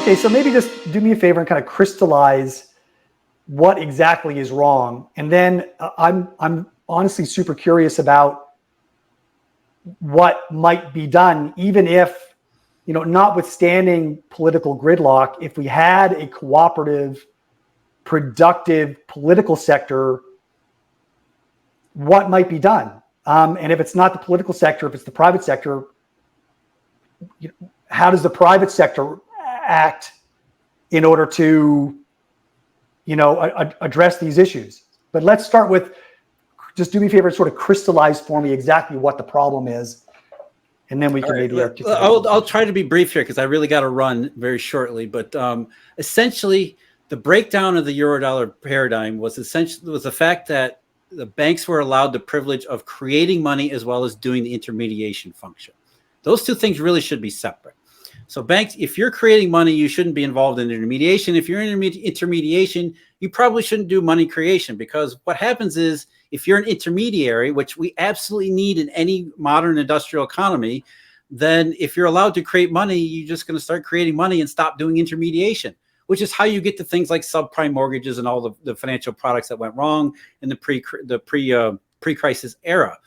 Okay, so maybe just do me a favor and kind of crystallize what exactly is wrong. And then I'm honestly super curious about what might be done, even if, notwithstanding political gridlock, if we had a cooperative, productive political sector, what might be done? And if it's not the political sector, if it's the private sector, how does the private sector act in order to, address these issues? But let's start with, just do me a favor, sort of crystallize for me exactly what the problem is, and then we can maybe articulate. I'll try to be brief here because I really got to run very shortly. But essentially, the breakdown of the Eurodollar paradigm was the fact that the banks were allowed the privilege of creating money as well as doing the intermediation function. Those two things really should be separate. So banks, if you're creating money, you shouldn't be involved in intermediation. If you're in intermediation, you probably shouldn't do money creation, because what happens is if you're an intermediary, which we absolutely need in any modern industrial economy, then if you're allowed to create money, you're just going to start creating money and stop doing intermediation, which is how you get to things like subprime mortgages and all the financial products that went wrong in the pre-crisis era.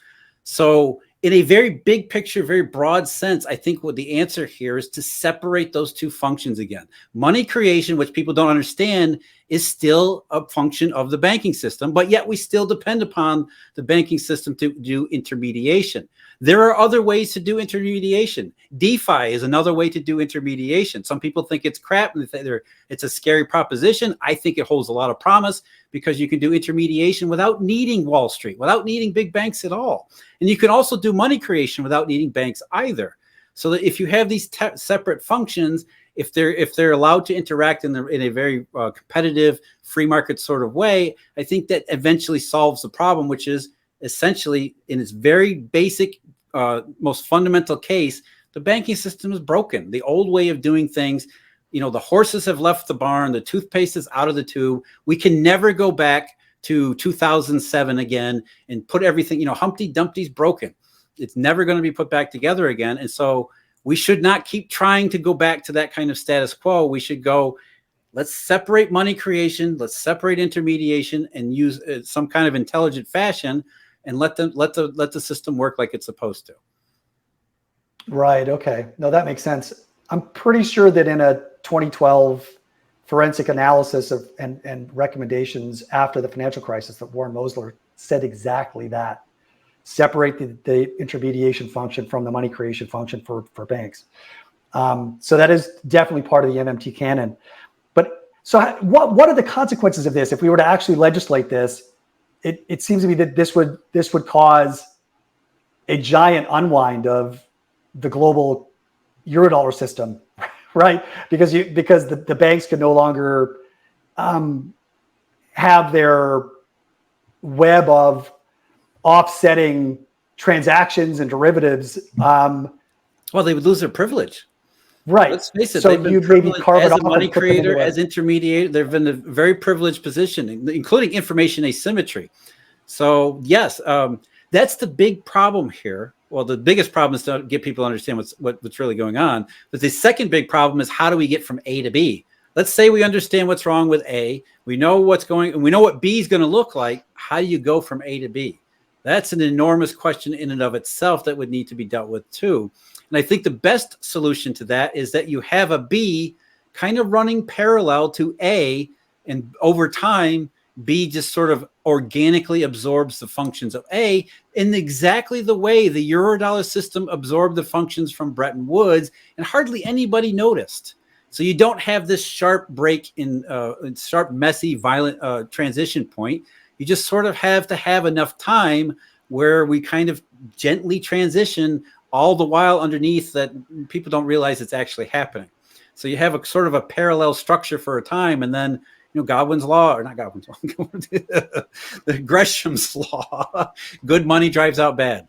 So in a very big picture, very broad sense, I think what the answer here is to separate those two functions again. Money creation, which people don't understand, is still a function of the banking system, but yet we still depend upon the banking system to do intermediation. There are other ways to do intermediation. DeFi is another way to do intermediation. Some people think it's crap and it's a scary proposition. I think it holds a lot of promise, because you can do intermediation without needing Wall Street, without needing big banks at all. And you can also do money creation without needing banks either. So that if you have these separate functions, if they're allowed to interact in a very competitive free market sort of way, I think that eventually solves the problem, which is essentially, in its very basic, most fundamental case, the banking system is broken. The old way of doing things, the horses have left the barn, the toothpaste is out of the tube. We can never go back to 2007 again and put everything, Humpty Dumpty's broken. It's never going to be put back together again. And so we should not keep trying to go back to that kind of status quo. We should go, let's separate money creation, let's separate intermediation, and use some kind of intelligent fashion, and let the system work like it's supposed to. Right. Okay. No, that makes sense. I'm pretty sure that in a 2012 forensic analysis of and recommendations after the financial crisis, that Warren Mosler said exactly that: separate the intermediation function from the money creation function for banks. So that is definitely part of the MMT canon. But so what are the consequences of this if we were to actually legislate this? It seems to me that this would cause a giant unwind of the global Eurodollar system, right? Because the banks can no longer have their web of offsetting transactions and derivatives. Well, they would lose their privilege. Right. Let's face it. So you maybe carve it off as a money creator, as intermediator, they've been in a very privileged position, including information asymmetry. So yes, that's the big problem here. Well, the biggest problem is to get people to understand what's really going on. But the second big problem is, how do we get from A to B? Let's say we understand what's wrong with A. We know what's going, and we know what B is going to look like. How do you go from A to B? That's an enormous question in and of itself that would need to be dealt with too. And I think the best solution to that is that you have a B kind of running parallel to A, and over time, B just sort of organically absorbs the functions of A in exactly the way the Eurodollar system absorbed the functions from Bretton Woods, and hardly anybody noticed. So you don't have this sharp break in sharp, messy, violent transition point. You just sort of have to have enough time where we kind of gently transition, all the while underneath that people don't realize it's actually happening. So you have a sort of a parallel structure for a time, and then Godwin's law, or not Godwin's law, the Gresham's law, good money drives out bad.